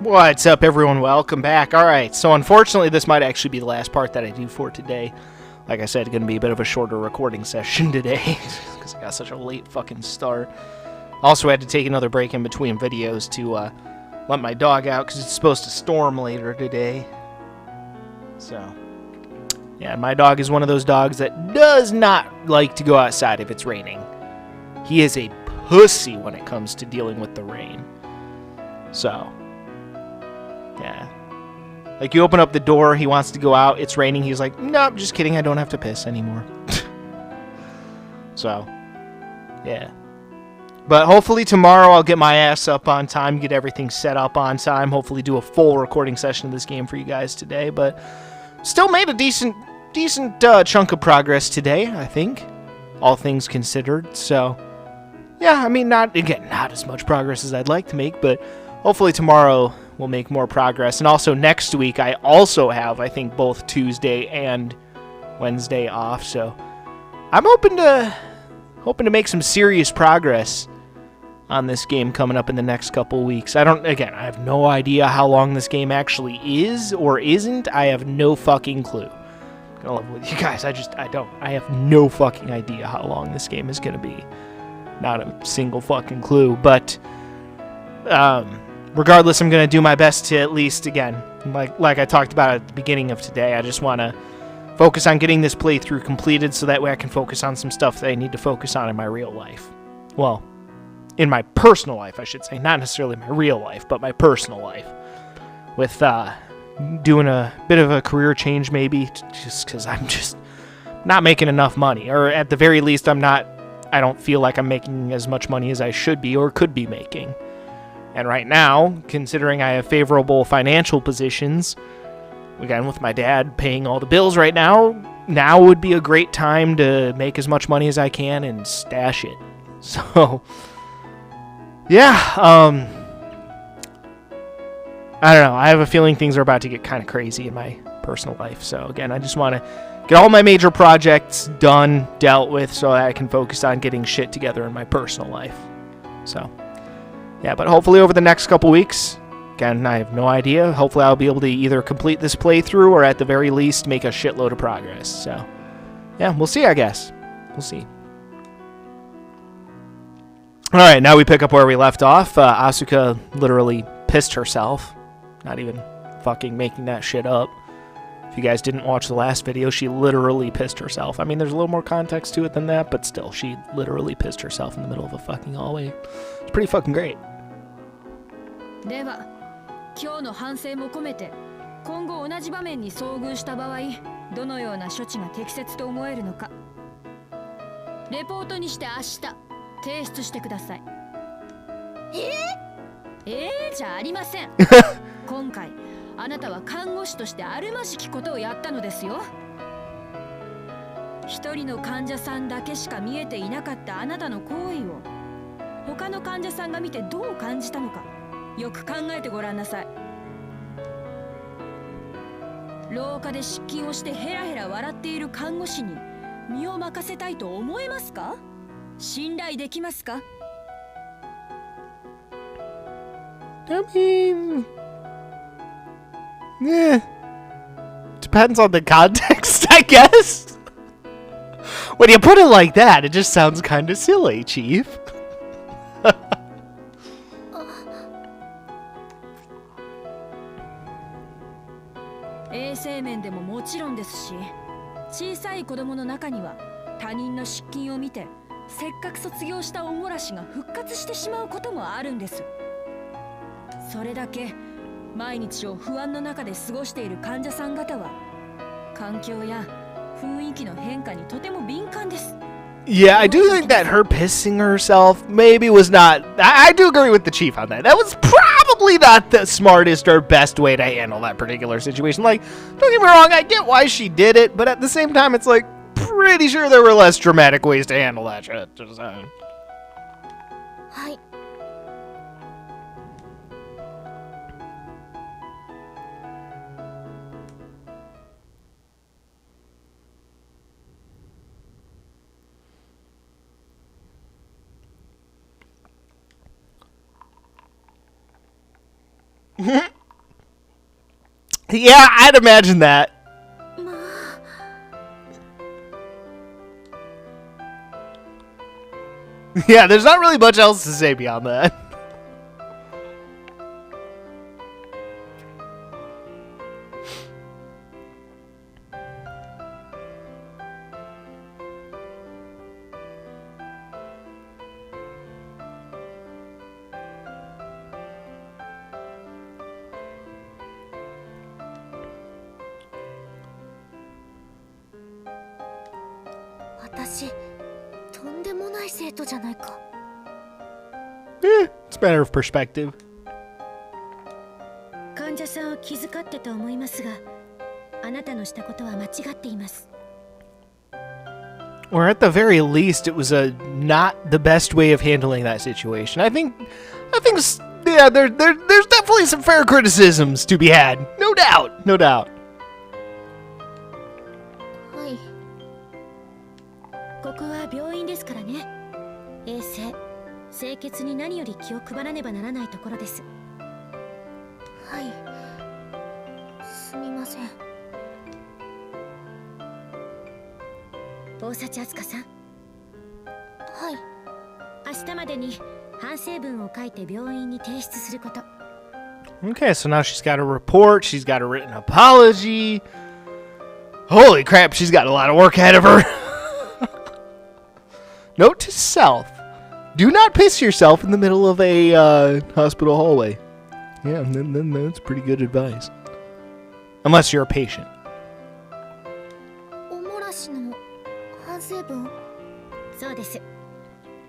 What's up, everyone? Welcome back. Alright, so unfortunately this might actually be the last part that I do for today. Like I said, it's going to be a bit of a shorter recording session today, because I got such a late fucking start. Also had to take another break in between videos to let my dog out, because it's supposed to storm later today. So, yeah, my dog is one of those dogs that does not like to go outside if it's raining. He is a pussy when it comes to dealing with the rain. So, yeah. Like, you open up the door, he wants to go out, it's raining, he's like, nope, just kidding, I don't have to piss anymore. So, yeah. But hopefully tomorrow I'll get my ass up on time, get everything set up on time, hopefully do a full recording session of this game for you guys today, but still made a decent chunk of progress today, I think, all things considered. So, yeah, I mean, not as much progress as I'd like to make, but hopefully tomorrow we'll make more progress. And also next week I also have, I think, both Tuesday and Wednesday off, so I'm hoping to make some serious progress on this game coming up in the next couple weeks. I have no idea how long this game actually is or isn't. I have no fucking clue. I'm gonna level with you guys. I have no fucking idea how long this game is gonna be. Not a single fucking clue, but regardless, I'm going to do my best to at least, again, like I talked about at the beginning of today, I just want to focus on getting this playthrough completed so that way I can focus on some stuff that I need to focus on in my real life. Well, in my personal life, I should say. Not necessarily my real life, but my personal life. With doing a bit of a career change, maybe, just because I'm just not making enough money. Or at the very least, I don't feel like I'm making as much money as I should be or could be making. And right now, considering I have favorable financial positions, again, with my dad paying all the bills right now would be a great time to make as much money as I can and stash it. So, yeah, I don't know. I have a feeling things are about to get kind of crazy in my personal life. So, again, I just want to get all my major projects done, dealt with, so that I can focus on getting shit together in my personal life. So, yeah, but hopefully over the next couple weeks, again, I have no idea, hopefully I'll be able to either complete this playthrough or at the very least make a shitload of progress. So, yeah, we'll see, I guess. We'll see. Alright, now we pick up where we left off. Asuka literally pissed herself. Not even fucking making that shit up. If you guys didn't watch the last video, she literally pissed herself. I mean, there's a little more context to it than that, but still, she literally pissed herself in the middle of a fucking hallway. It's pretty fucking great. では、今日の反省も込めて、今後同じ場面に遭遇した場合、どのような処置が適切と思えるのか、レポートにして明日提出してください。じゃありません。今回あなたは看護師としてあるまじきことをやったのですよ。一人の患者さんだけしか見えていなかったあなたの行為を他の患者さんが見てどう感じたのかよく考えてごらんなさい。廊下で失禁をしてヘラヘラ笑っている看護師に身を任せたいと思えますか？信頼できますか？ I mean, depends on the context, I guess. When you put it like that, it just sounds kind of silly, Chief. 衛生面でももちろんですし、小さい子供の中には他人の失禁を見てせっかく卒業したおもらしが復活してしまうこともあるんです。それだけ毎日を不安の中で過ごしている患者さん方は環境や雰囲気の変化にとても敏感です。 Yeah, I do think that her pissing herself maybe was not... I do agree with the Chief on that. That was probably not the smartest or best way to handle that particular situation. Like, don't get me wrong, I get why she did it, but at the same time, it's like, pretty sure there were less dramatic ways to handle that shit. Just saying. はい。Yeah, I'd imagine that. まあ Yeah, there's not really much else to say beyond that. 私とんでもない生徒じゃないか。 It's a matter of perspective. 患者さんを気遣ってと思いますが、あなたのしたことは間違っています。 Or at the very least, it was a not the best way of handling that situation. I think, yeah, there's definitely some fair criticisms to be had. No doubt, no doubt. はい。ここは病院ですからね。衛生、清潔に何より気を配らねばならないところです。はい。すみません。大幸あすかさん、はい。明日までに反省文を書いて病院に提出すること。 Okay, so now she's got a report. She's got a written apology. Holy crap, she's got a lot of work ahead of her. Note to self: do not piss yourself in the middle of a hospital hallway. Yeah, then that's pretty good advice. Unless you're a patient. おもらしの反省文。そうです。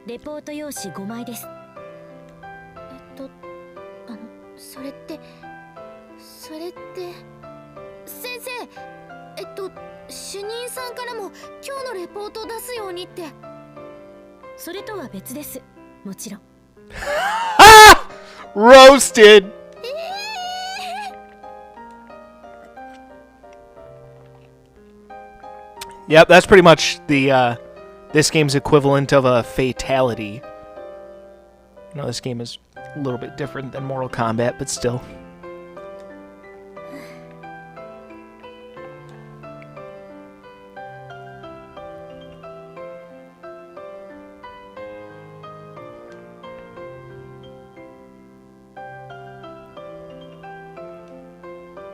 レポート用紙5枚です。それって先生、主任さんからも今日のレポートを出すようにって。それとは別です。もちろん。Roasted. Yep, that's pretty much the this game's equivalent of a fatality. You know, this game is a little bit different than Mortal Kombat, but still.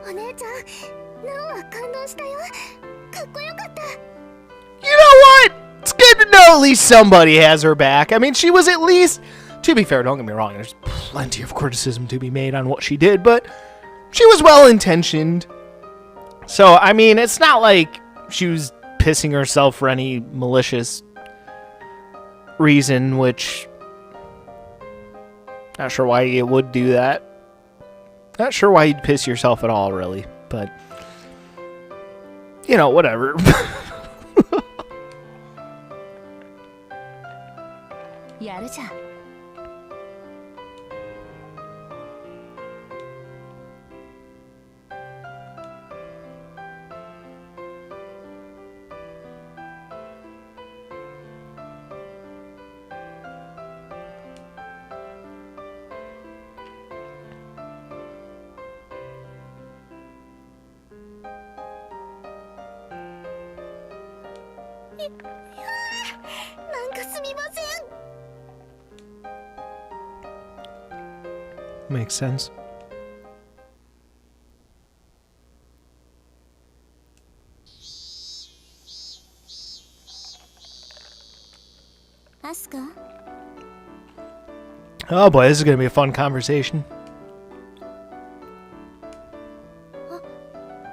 お姉ちゃん、ナオは感動したよ。かっこよかった。 You know what? It's good to know at least somebody has her back. I mean, she was at least, to be fair, don't get me wrong, there's plenty of criticism to be made on what she did, but she was well-intentioned. So, I mean, it's not like she was pissing herself for any malicious reason, which, not sure why you would do that. Not sure why you'd piss yourself at all, really, but, you know, whatever. やるじゃん。なんかすみません。 Makes sense. アスカ、 Oh boy, this is going to be a fun conversation.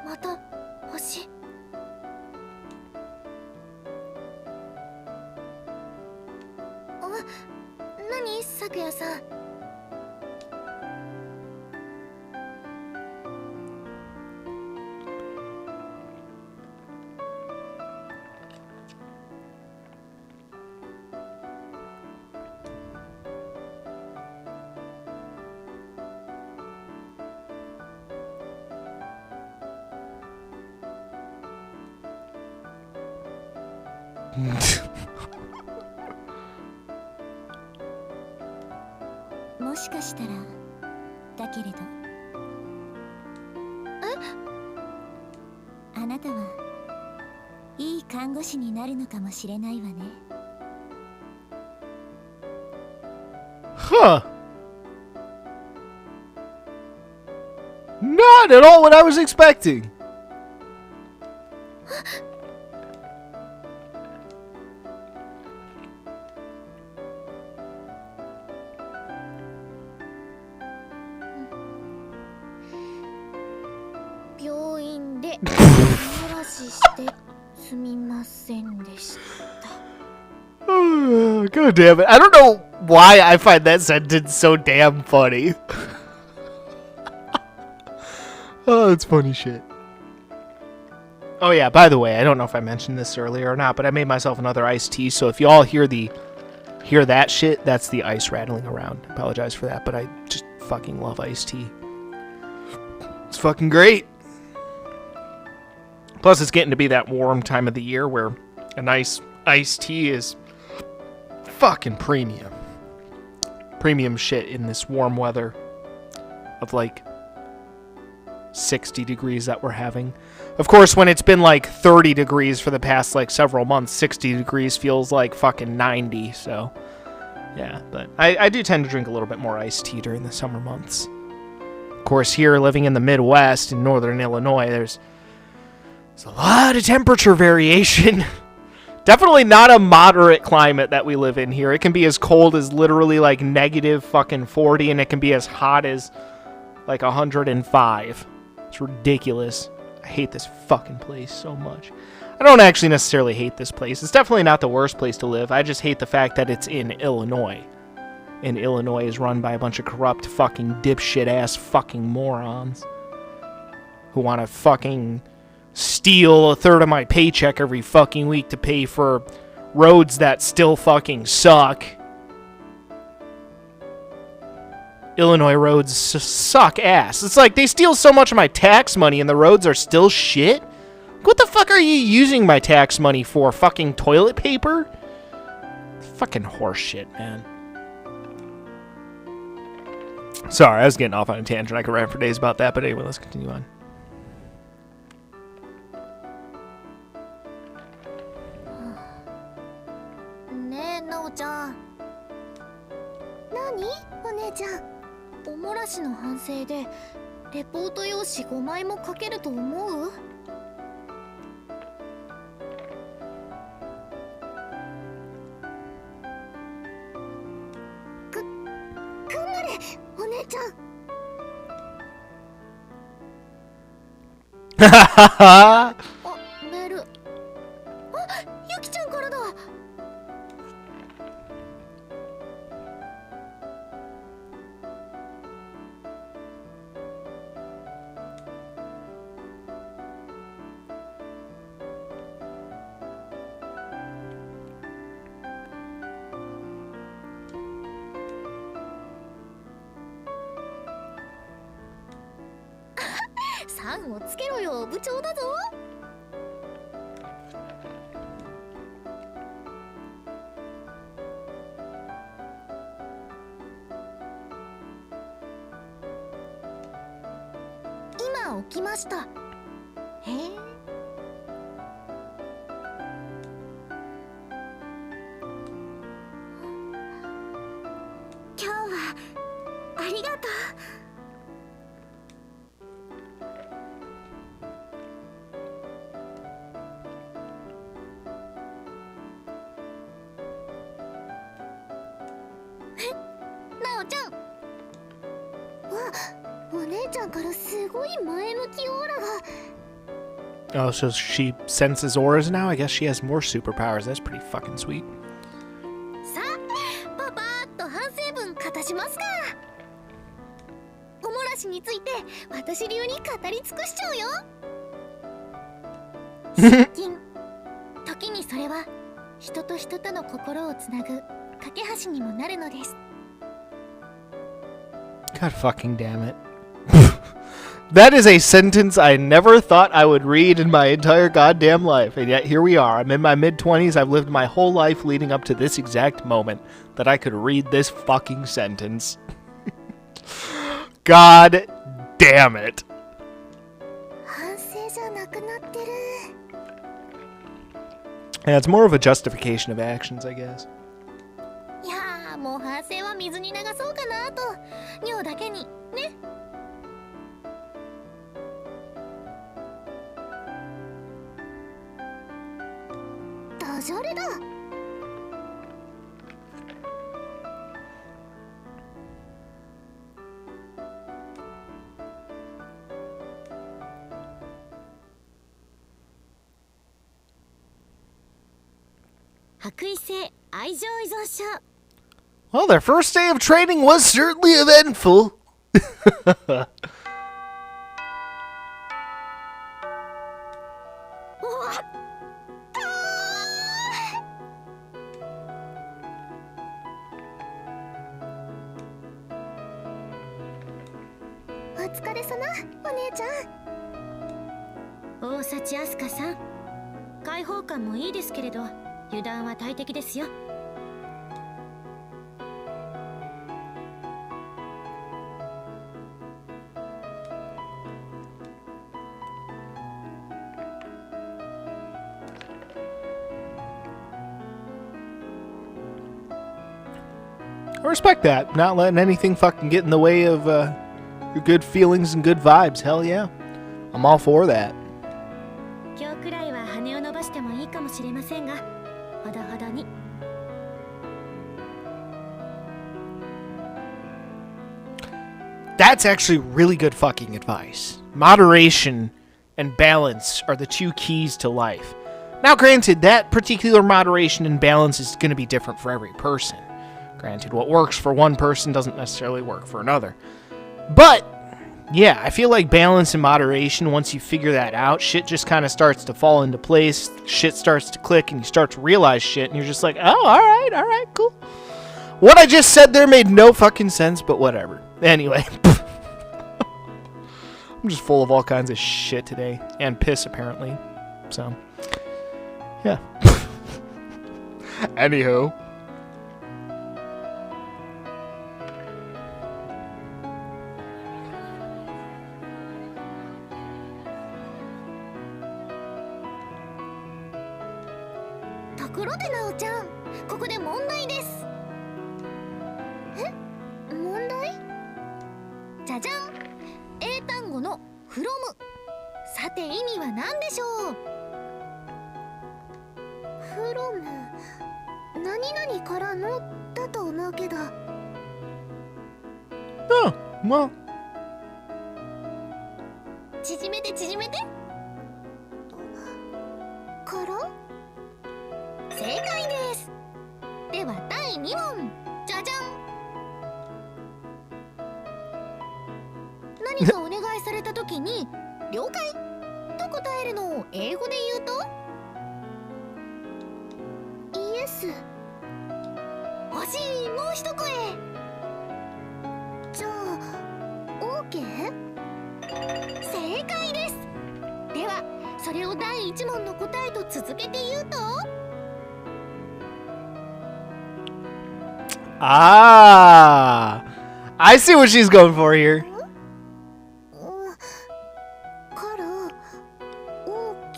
また星。何、咲夜さん。 もしかしたらだけれどなたはいい看護師になるのかもしれないわね。Huh. Not at all what I was expecting. God damn it. I don't know why I find that sentence so damn funny. Oh, it's funny shit. Oh yeah, by the way, I don't know if I mentioned this earlier or not, but I made myself another iced tea, so if you all hear that shit, that's the ice rattling around. I apologize for that, but I just fucking love iced tea. It's fucking great. Plus, it's getting to be that warm time of the year where a nice iced tea is fucking premium. Premium shit in this warm weather of like 60 degrees that we're having. Of course, when it's been like 30 degrees for the past like several months, 60 degrees feels like fucking 90. So, yeah, but I do tend to drink a little bit more iced tea during the summer months. Of course, here living in the Midwest in northern Illinois, there's a lot of temperature variation. Definitely not a moderate climate that we live in here. It can be as cold as literally like negative fucking 40, and it can be as hot as like 105. It's ridiculous. I hate this fucking place so much. I don't actually necessarily hate this place. It's definitely not the worst place to live. I just hate the fact that it's in Illinois. And Illinois is run by a bunch of corrupt fucking dipshit ass fucking morons who want to fucking steal a third of my paycheck every fucking week to pay for roads that still fucking suck. Illinois roads suck ass. It's like they steal so much of my tax money and the roads are still shit. What the fuck are you using my tax money for? Fucking toilet paper? Fucking horse shit, man. Sorry, I was getting off on a tangent. I could rant for days about that, but anyway, let's continue on. Oh, so she senses auras now? I guess she has more superpowers. That's pretty fucking sweet. God fucking damn it. That is a sentence I never thought I would read in my entire goddamn life, and yet here we are. I'm in my mid-20s. I've lived my whole life leading up to this exact moment that I could read this fucking sentence. God damn it. Yeah, it's more of a justification of actions, I guess. いやー、もう反省は水に流そうかなと。尿だけにね。ダジャレだ。白衣性愛情依存症。 Well, their first day of training was certainly eventful. 終わったー。お疲れ様、お姉ちゃん。大幸あすかさん、開放感もいいですけれど油断は大敵ですよ。I respect that. Not letting anything fucking get in the way of your good feelings and good vibes. Hell yeah. I'm all for that. 今日くらいは羽を伸ばしてもいいかもしれませんが、ほどほどに。 That's actually really good fucking advice. Moderation and balance are the two keys to life. Now, granted, that particular moderation and balance is going to be different for every person. Granted, what works for one person doesn't necessarily work for another. But, yeah, I feel like balance and moderation, once you figure that out, shit just kind of starts to fall into place, shit starts to click, and you start to realize shit, and you're just like, oh, alright, cool. What I just said there made no fucking sense, but whatever. Anyway. I'm just full of all kinds of shit today. And piss, apparently. So, yeah. Anywho. Oh, well. 縮めて縮めて。から正解です。では第2問。じゃじゃん。何かお願いされたときに了解と答えるのを英語で言うとイエス。欲しい、もう一声。じゃあ OK？ 正解です。ではそれを第1問の答えと続けて言うとAh, I see what she's going for here. から OK。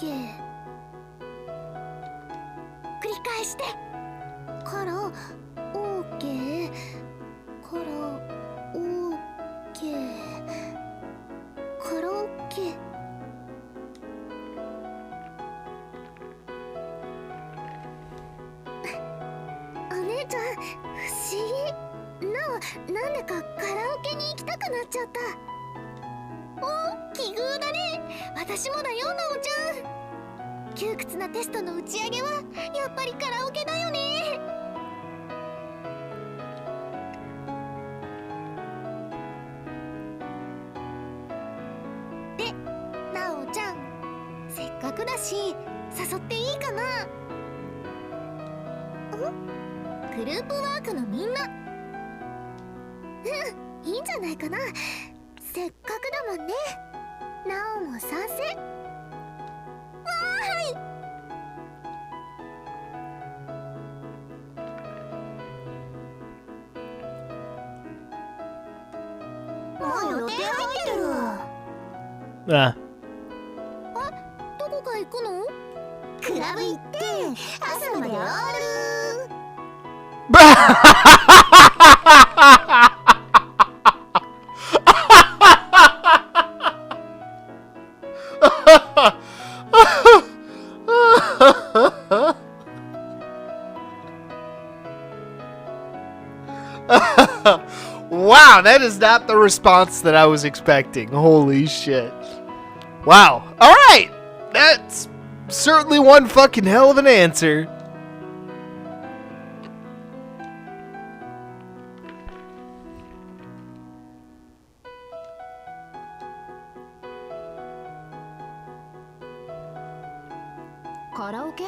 繰り返して。からOK。から OK。カラオケ。お姉ちゃん、不思議。なんでかカラオケに行きたくなっちゃった。お、奇遇だね。私もだよ、なおちゃん。窮屈なテストの打ち上げはやっぱりカラオケだよね。で、なおちゃん、せっかくだし誘っていいかな。グループワークのみんな。うん、いいんじゃないかな。せっかくだもんね。なおも賛成。わーい。もう予定入ってる。Ah. あ、どこか行くの？クラブ行って朝までおる。Wow, that is not the response that I was expecting. Holy shit. Wow. Alright. That's certainly one fucking hell of an answer. Karaoke?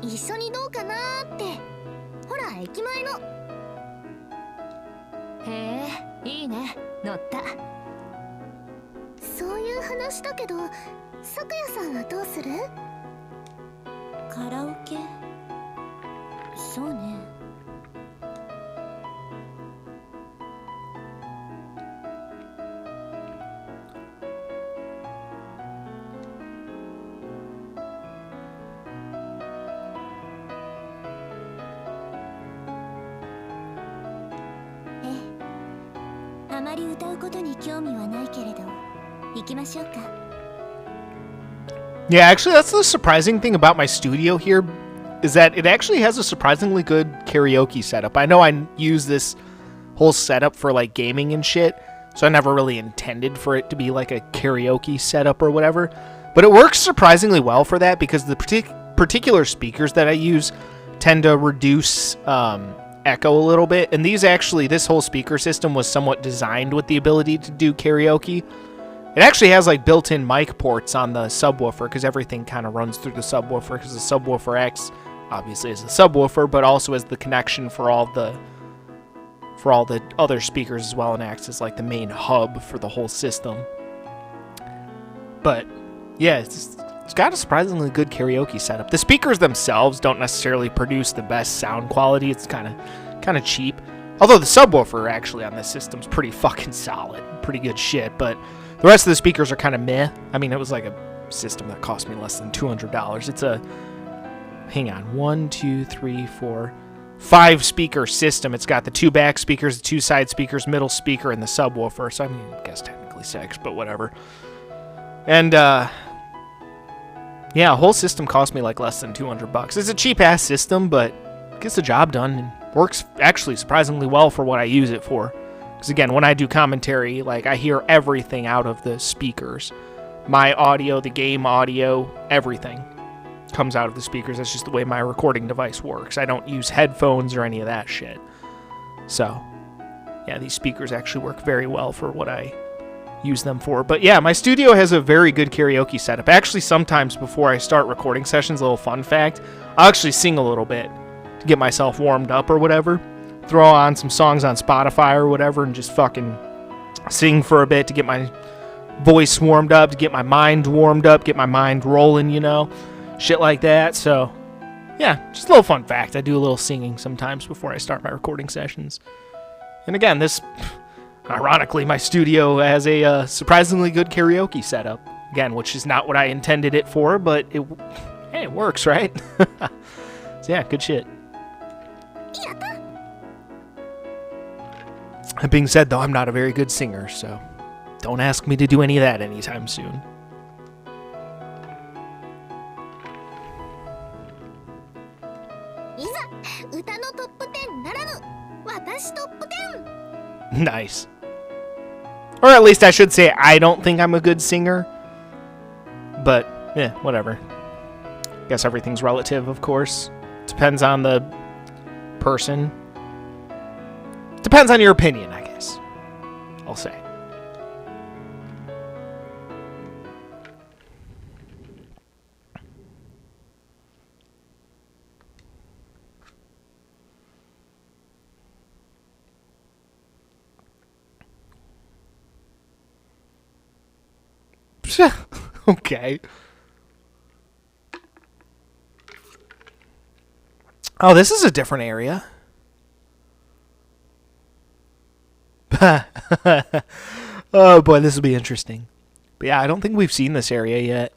一緒にどうかなーって。ほら、駅前の。へえ、いいね。乗った。そういう話だけど、咲夜さんはどうする？カラオケ？そうね。あまり歌うことに興味はないけれど、行きましょうか。Yeah, actually, that's the surprising thing about my studio here, is that it actually has a surprisingly good karaoke setup. I know I use this whole setup for, like, gaming and shit, so I never really intended for it to be, like, a karaoke setup or whatever. But it works surprisingly well for that, because the particular speakers that I use tend to reduce echo a little bit, and this whole speaker system was somewhat designed with the ability to do karaoke. It actually has like built-in mic ports on the subwoofer, because everything kind of runs through the subwoofer, because the subwoofer acts obviously as a subwoofer, but also as the connection for all the other speakers as well, and acts as like the main hub for the whole system. But yeah, it's got a surprisingly good karaoke setup. The speakers themselves don't necessarily produce the best sound quality. It's kind of cheap. Although the subwoofer actually on this system's pretty fucking solid, pretty good shit, but the rest of the speakers are kind of meh. I mean, it was like a system that cost me less than $200. It's a, hang on, 1, 2, 3, 4, 5 speaker system. It's got the 2 back speakers, the 2 side speakers, middle speaker, and the subwoofer. So I mean, I guess technically 6, but whatever. And yeah, a whole system cost me like less than $200. It's a cheap ass system, but gets the job done and works actually surprisingly well for what I use it for. Because again, when I do commentary, like, I hear everything out of the speakers. My audio, the game audio, everything comes out of the speakers. That's just the way my recording device works. I don't use headphones or any of that shit. So, yeah, these speakers actually work very well for what I use them for. But yeah, my studio has a very good karaoke setup. Actually, sometimes before I start recording sessions, a little fun fact, I'll actually sing a little bit to get myself warmed up or whatever. Throw on some songs on Spotify or whatever and just fucking sing for a bit to get my voice warmed up, to get my mind warmed up, get my mind rolling, you know, shit like that. So yeah, just a little fun fact. I do a little singing sometimes before I start my recording sessions. And again, this, ironically, my studio has a surprisingly good karaoke setup. Again, which is not what I intended it for, but hey, it works, right? So yeah, good shit. That being said, though, I'm not a very good singer, so don't ask me to do any of that anytime soon. Nice. Or at least I should say I don't think I'm a good singer. But, yeah, whatever. Guess everything's relative, of course. Depends on the person. Depends on your opinion, I guess. I'll say. Okay. Oh, this is a different area. Oh boy, this will be interesting. But yeah, I don't think we've seen this area yet.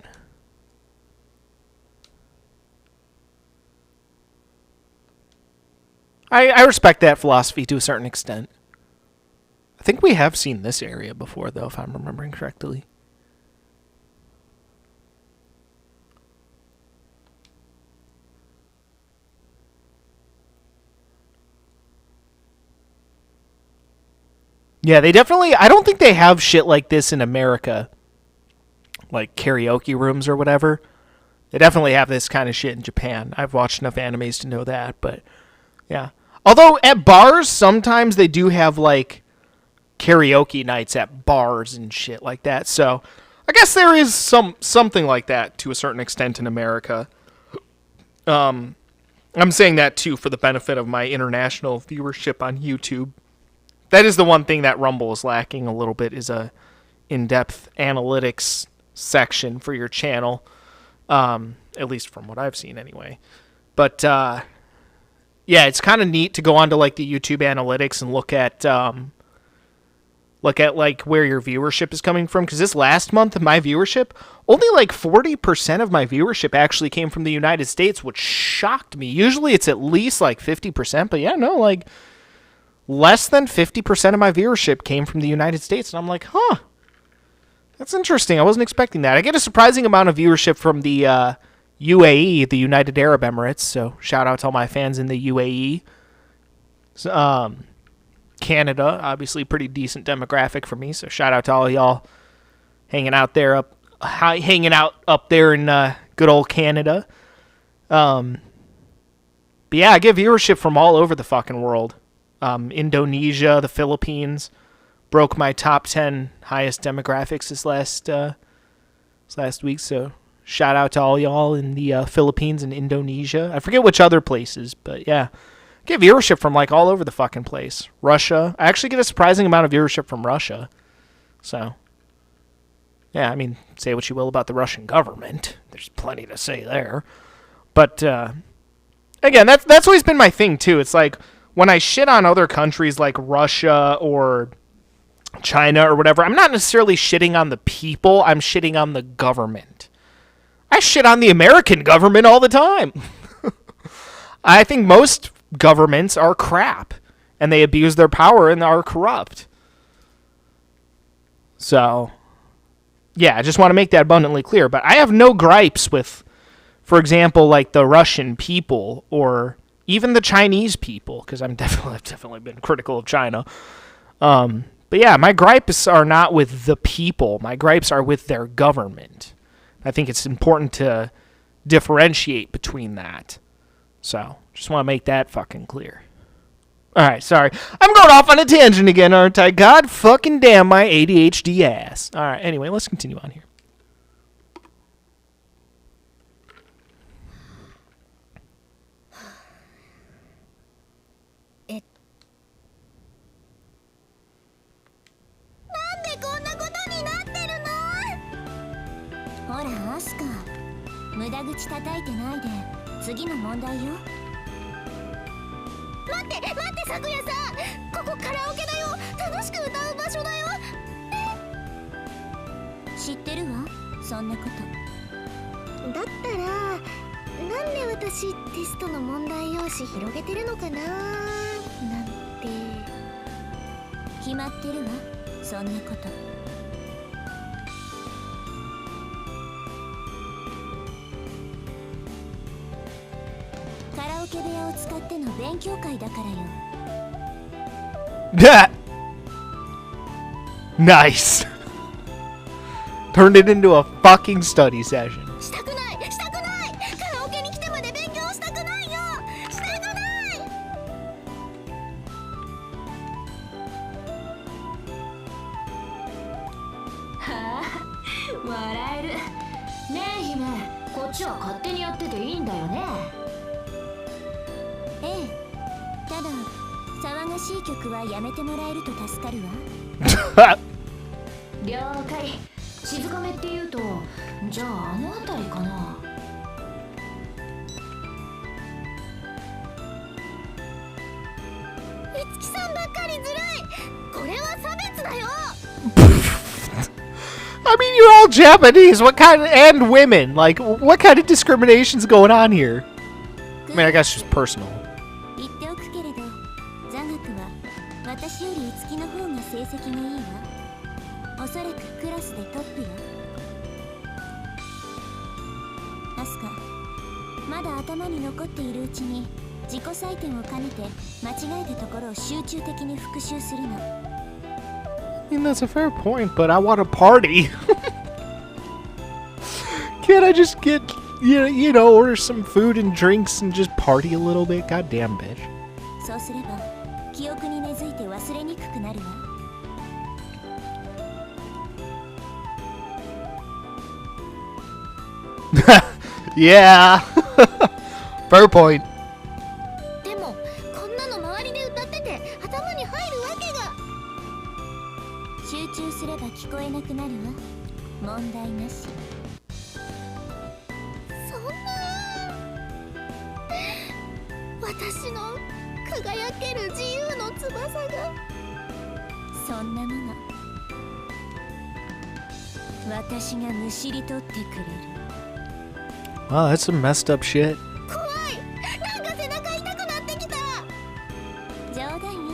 I respect that philosophy to a certain extent. I think we have seen this area before, though, if I'm remembering correctly. Yeah, they definitely... I don't think they have shit like this in America. Like karaoke rooms or whatever. They definitely have this kind of shit in Japan. I've watched enough animes to know that, but... Yeah. Although, at bars, sometimes they do have, like, karaoke nights at bars and shit like that. So, I guess there is something like that to a certain extent in America. I'm saying that, too, for the benefit of my international viewership on YouTube. That is the one thing that Rumble is lacking a little bit, is a in-depth analytics section for your channel. At least from what I've seen, anyway. But, yeah, it's kind of neat to go onto, like, the YouTube analytics and look at, like, where your viewership is coming from. Because this last month, my viewership, only, like, 40% of my viewership actually came from the United States, which shocked me. Usually it's at least, like, 50%. But, yeah, no, like... less than 50% of my viewership came from the United States. And I'm like, huh, that's interesting. I wasn't expecting that. I get a surprising amount of viewership from the UAE, the United Arab Emirates. So shout out to all my fans in the UAE. Canada, obviously pretty decent demographic for me. So shout out to all y'all hanging out up there in good old Canada. But yeah, I get viewership from all over the fucking world. Indonesia, the Philippines, broke my top 10 highest demographics this last week. So shout out to all y'all in the Philippines and Indonesia. I forget which other places, but yeah, get viewership from like all over the fucking place. Russia, I actually get a surprising amount of viewership from Russia. So yeah, I mean, say what you will about the Russian government. There's plenty to say there. But again, that's always been my thing too. It's like, when I shit on other countries like Russia or China or whatever, I'm not necessarily shitting on the people, I'm shitting on the government. I shit on the American government all the time. I think most governments are crap, and they abuse their power and are corrupt. So, yeah, I just want to make that abundantly clear. But I have no gripes with, for example, like the Russian people or... even the Chinese people, because I've definitely been critical of China. But yeah, my gripes are not with the people. My gripes are with their government. I think it's important to differentiate between that. So, just want to make that fucking clear. Alright, sorry. I'm going off on a tangent again, aren't I? God fucking damn my ADHD ass. Alright, anyway, let's continue on here. Nice. Turned it into a fucking study session. I mean, you're all Japanese. What kind of, and women? Like, what kind of discrimination's going on here? I mean, I guess just personal. 方が成績がいいわ。おそらくクラスでトップよ。アスカ、まだ頭に残っているうちに自己採点を兼ねて間違えたところを集中的に復習するの。I mean, that's a fair point, but I want to party. Can't I just get, you know, order some food and drinks and just party a little bit? Goddamn, bitch. そうすれば記憶に根付いて忘れにくくなるわ。Yeah. Fair point. でもこんなの周りで歌ってて頭に入るわけが。集中すれば聞こえなくなるわ。問題なし。そんな。私の輝ける自由の翼が。そんなもの私がむしり取ってくれる。Wow, that's some messed up shit. 怖い。なんか背中痛くなってきた。冗談よ。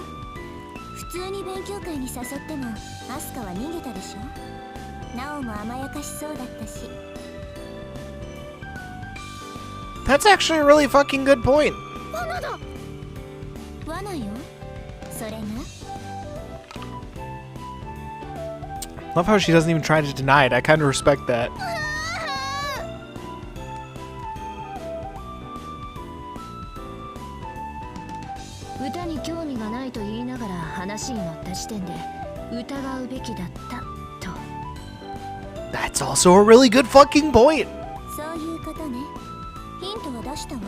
普通に勉強会に誘ってもアスカは逃げたでしょ。ナオも甘やかしそうだったし。That's actually a really fucking good point. 罠だ。罠よ。それが Love how she doesn't even try to deny it. I kind of respect that. 歌に興味がないと言いながら話に乗った時点で疑うべきだったと。 That's also a really good fucking point. そういうことね。ヒントは出したわ。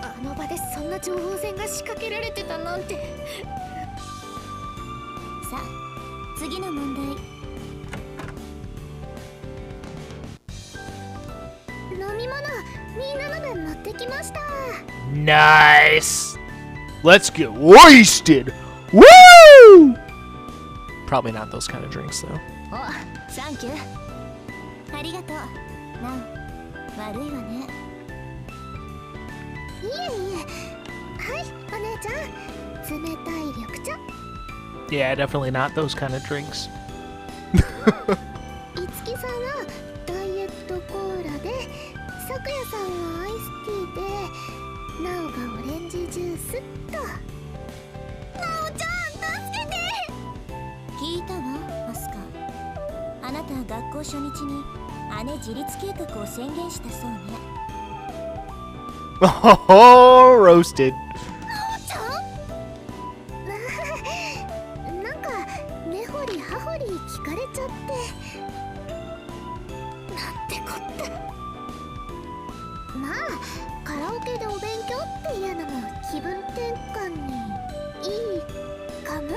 あの場でそんな情報戦が仕掛けられてたなんて。さあ次の問題。飲み物みんなの分持ってきました。 Nice. Let's get wasted. Woo! Probably not those kind of drinks, though. お、サンキュー。ありがとう。なお、悪いわね。いえいえ。はい、お姉ちゃん。冷たい緑茶。Yeah, definitely not those kind of drinks. いつきさんはダイエットコーラで、さくやさんはアイスティーで、なおがオレンジジュースっと。なおちゃん、助けて。聞いたわ、アスカ。あなたは学校初日に姉自立計画を宣言したそうね。 Oh, roasted. ちゃんなんか根掘り葉掘り聞かれちゃってなんてこった。まあカラオケでお勉強っていうのも気分転換にいいかも。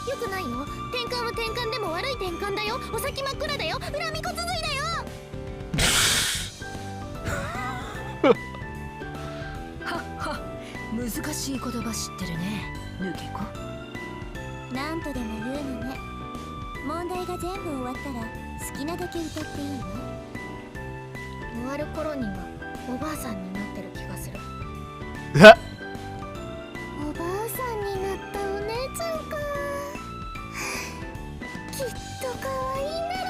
よくないよ。転換は転換でも悪い転換だよ。お先真っ暗だよ。恨みこ続いだよ。難しい言葉知ってるね、抜け子。なんとでも言うのね。問題が全部終わったら好きなだけ歌っていいわ。終わる頃にはおばあさんになってる気がする。おばあさんになったお姉ちゃんか。きっと可愛いんだろ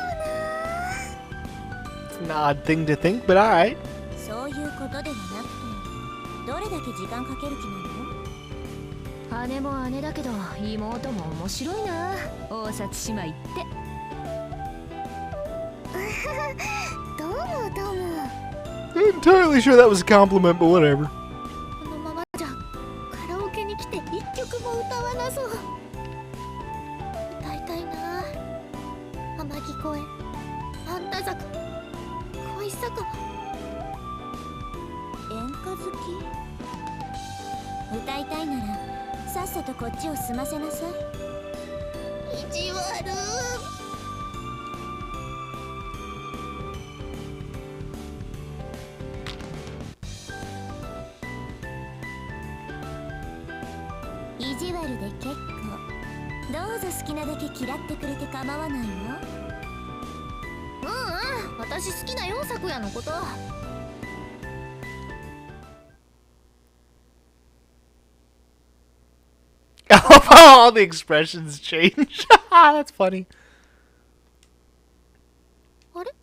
うな。 It's an odd thing to think, but alright. そういうことではなくて、どれだけ時間かける気なの？姉も姉だけど妹も面白いな、大札姉妹って。どうもどうも。 I'm entirely sure that was a compliment, but whatever. このままじゃカラオケに来て一曲も歌わなそう。歌いたいな。天城越え、あんた坂、恋坂、演歌好き。歌いたいならさっさとこっちを済ませなさい。意地悪。意地悪で結構。どうぞ好きなだけ嫌ってくれて構わないわ。私好きだよ、咲夜のこと。All the expressions change. That's funny. あれ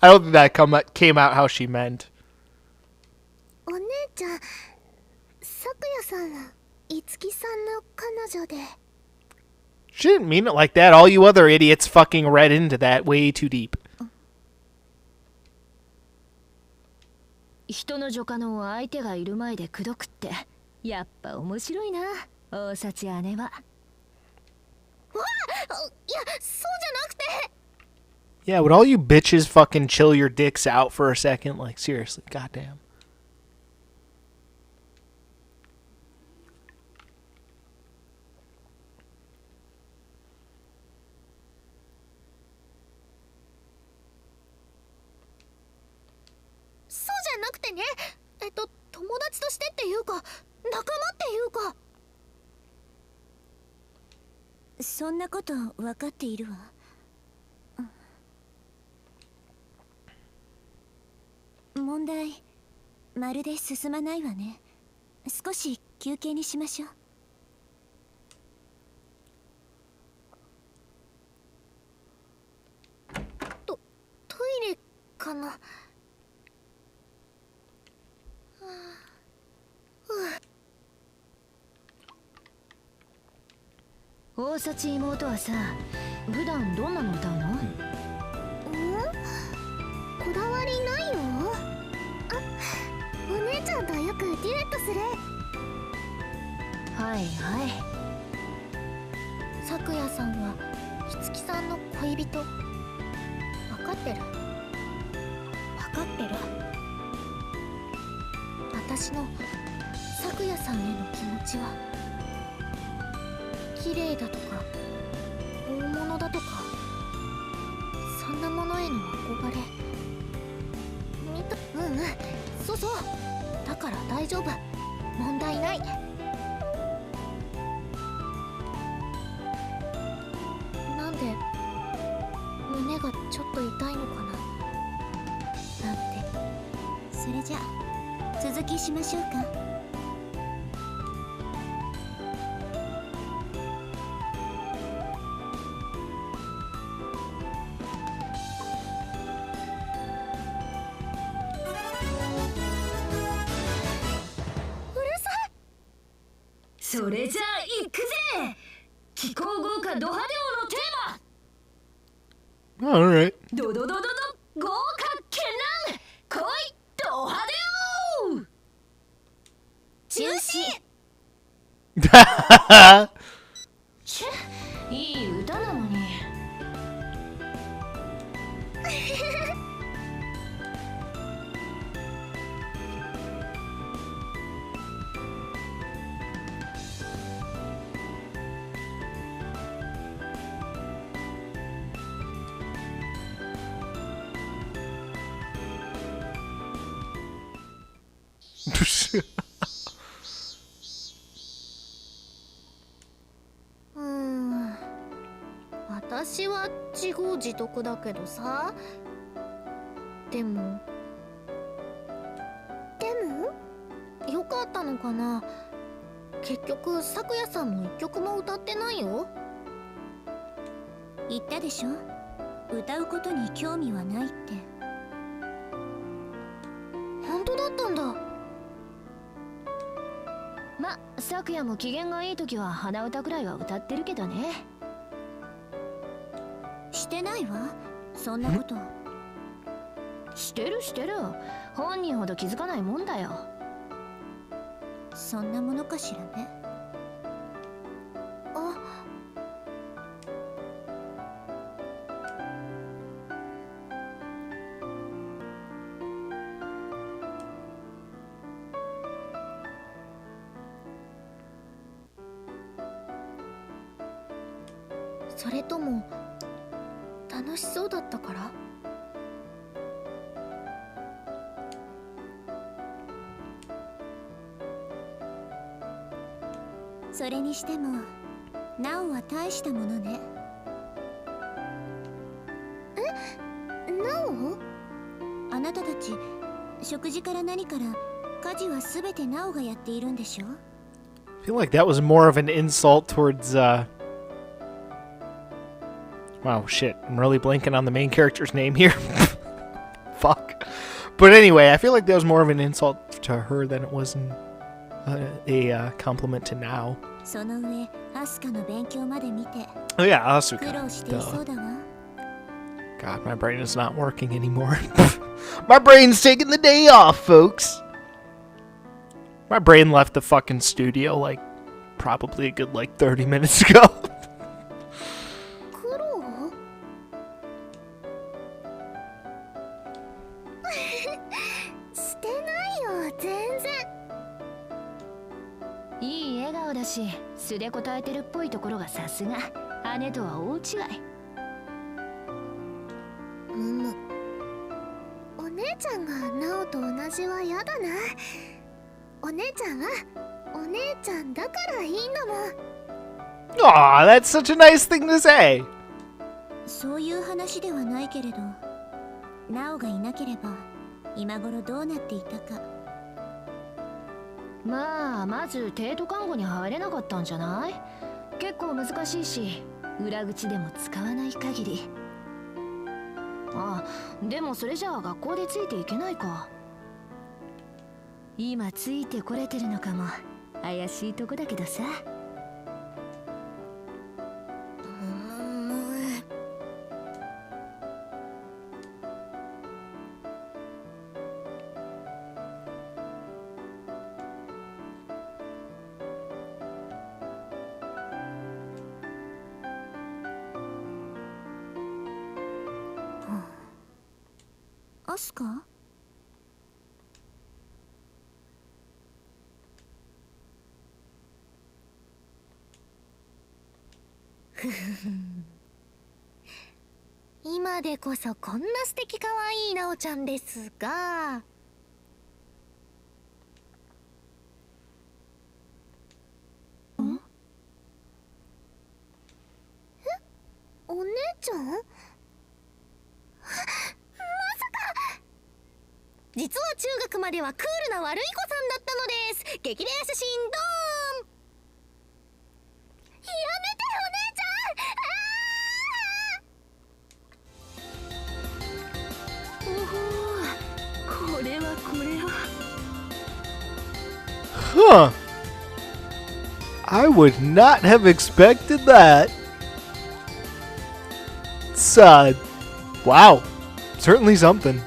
I don't think that came out how she meant. お姉ちゃん、さくやさんはいつきさんの彼女で。 She didn't mean it like that. All you other idiots fucking read into that way too deep. 人の女家の相手がいる前で口説くってやっぱ面白いな、大幸姉は。わあ、いや、そうじゃなくて。 Yeah, would all you bitches fucking chill your dicks out for a second? Like, seriously, goddamn. そうじゃなくてね、友達としてっていうか、仲間っていうか。そんなこと分かっているわ。問題まるで進まないわね。少し休憩にしましょう。トイレかな。大幸妹はさ、普段どんなの歌うの？こだわりないよ。あ、お姉ちゃんとよくデュエットする。はいはい。さくやさんはひつきさんの恋人。分かってる。分かってる。私のさくやさんへの気持ちは綺麗だとか大物だとか、そんなものへの憧れ。そうそう、だから大丈夫、問題ない。なんで胸がちょっと痛いのかななんて。それじゃ続きしましょうか。それじゃあ行くぜ。気候豪華ド派手王のテーマ。 Alright. ドドドドド豪華絢爛恋ド派手王。中止。チェ、いい歌なのに。私は自業自得だけどさ。でもよかったのかな。結局さくやさんも一曲も歌ってないよ。言ったでしょ、歌うことに興味はないって。本当だったんだ。ま、さくやも機嫌がいい時は鼻歌くらいは歌ってるけどね。してないわ、そんなこと。してるしてる、本人ほど気づかないもんだよ。そんなものかしらね。あ、それとも楽しそうだったから？それにしてもナオは大したものね。え、ナオ？あなたたち食事から何から家事はすべてナオがやっているんでしょ。 I feel like that was more of an insult towards, Wow, shit. I'm really blanking on the main character's name here. Fuck. But anyway, I feel like that was more of an insult to her than it was a compliment to Nao. その上、アスカの勉強まで見て Oh yeah, 苦 Asuka. 労していそう Duh. だわ。 God, my brain is not working anymore. My brain's taking the day off, folks. My brain left the fucking studio, like, probably a good, 30 minutes ago. 苦労してないよ、全然。いい笑顔だし、素で答えてるっぽいところがさすが姉とは大違い。お姉ちゃんがナオと同じは嫌だな。お姉ちゃんはお姉ちゃんだからいいんだもん。 Aw, that's such a nice thing to say. そういう話ではないけれど、ナオがいなければ今頃どうなっていたか。まあまず帝都看護に入れなかったんじゃない？結構難しいし、裏口でも使わない限り。あ、でもそれじゃあ学校でついていけないか。今ついてこれてるのかも怪しいとこだけどさ。アスカ？今でこそこんな素敵かわいいナオちゃんですが、お姉ちゃん？まさか！実は中学まではクールな悪い子さんだったのです。激レア写真ドーン。やめてお姉ちゃん。おお、これはこれは。Huh. I would not have expected that. It's, wow. Certainly something.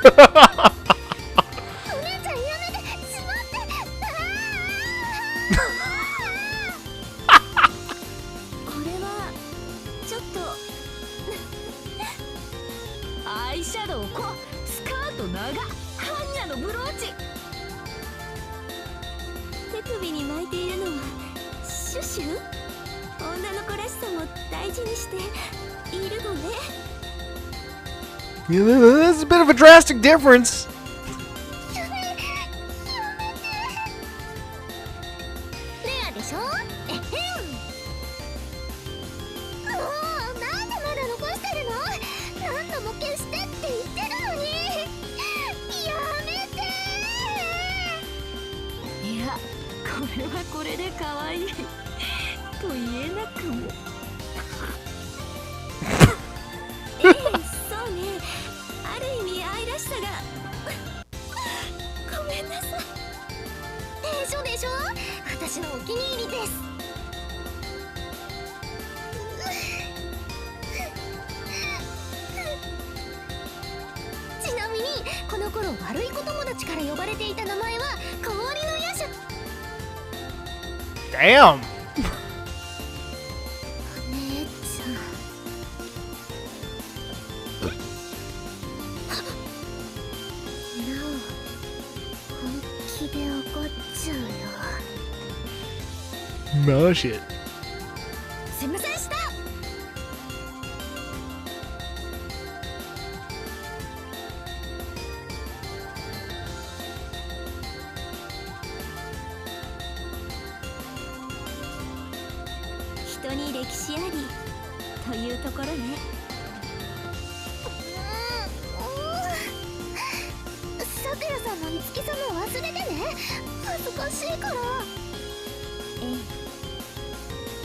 お姉ちゃんやめて、しまって。これはちょっとアイシャドウこ、スカート長、般若のブローチ。手首に巻いているのはシュシュ？女の子らしさも大事にしているのね。Yeah, that's a bit of a drastic difference. やめて。レアでしょ？えへん。もうなんでまだ残してるの？何度も消してって言ってるのに。やめて。いや、これはこれで可愛いと言えなくも。そうね。ある意味愛らしさが。ごめんなさい。でしょでしょ？私のお気に入りです。ちなみにこの頃悪い子友達から呼ばれていた名前は氷の夜叉。 Damn. お姉ちゃん。なお本気で怒っちゃうよ。 No shit. すいませんした。人に歴史ありというところね。つきさも忘れてね。恥ずかしいから。ええ、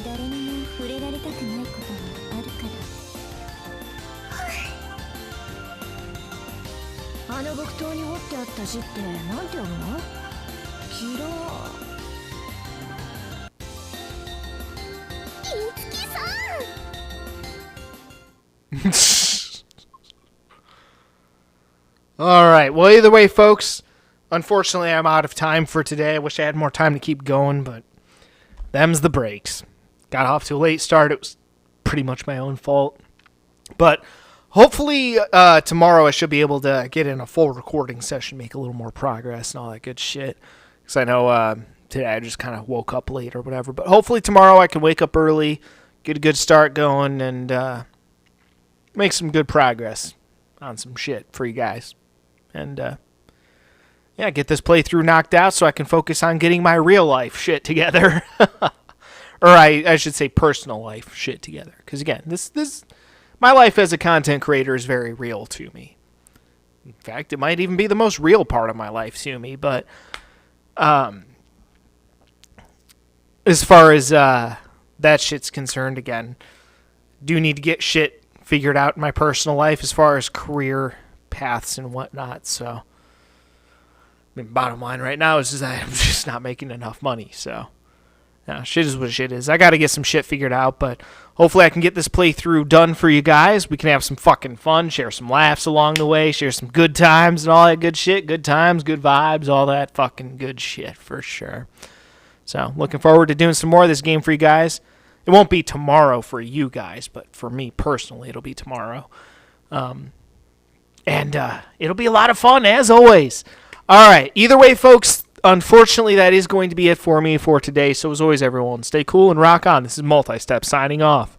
誰にも触れられたくないことがあるから。あの木刀に彫ってあった字ってなんて読むの？キラいつきさん。All right. Well, either way, folks, unfortunately, I'm out of time for today. I wish I had more time to keep going, but them's the breaks. Got off to a late start. It was pretty much my own fault. But hopefully tomorrow I should be able to get in a full recording session, make a little more progress and all that good shit. Because I know today I just kind of woke up late or whatever. But hopefully tomorrow I can wake up early, get a good start going, and make some good progress on some shit for you guys. And yeah, get this playthrough knocked out so I can focus on getting my real life shit together. Or I should say personal life shit together. Because again, this my life as a content creator is very real to me. In fact, it might even be the most real part of my life to me. But as far as that shit's concerned, again, do need to get shit figured out in my personal life as far as career paths and whatnot. So, I mean, bottom line right now is that I'm just not making enough money. So, yeah, shit is what shit is. I got to get some shit figured out, but hopefully I can get this playthrough done for you guys. We can have some fucking fun, share some laughs along the way, share some good times and all that good shit. Good times, good vibes, all that fucking good shit for sure. So, looking forward to doing some more of this game for you guys. It won't be tomorrow for you guys, but for me personally, it'll be tomorrow. And it'll be a lot of fun, as always. All right. Either way, folks, unfortunately, that is going to be it for me for today. So, as always, everyone, stay cool and rock on. This is Multi-Step signing off.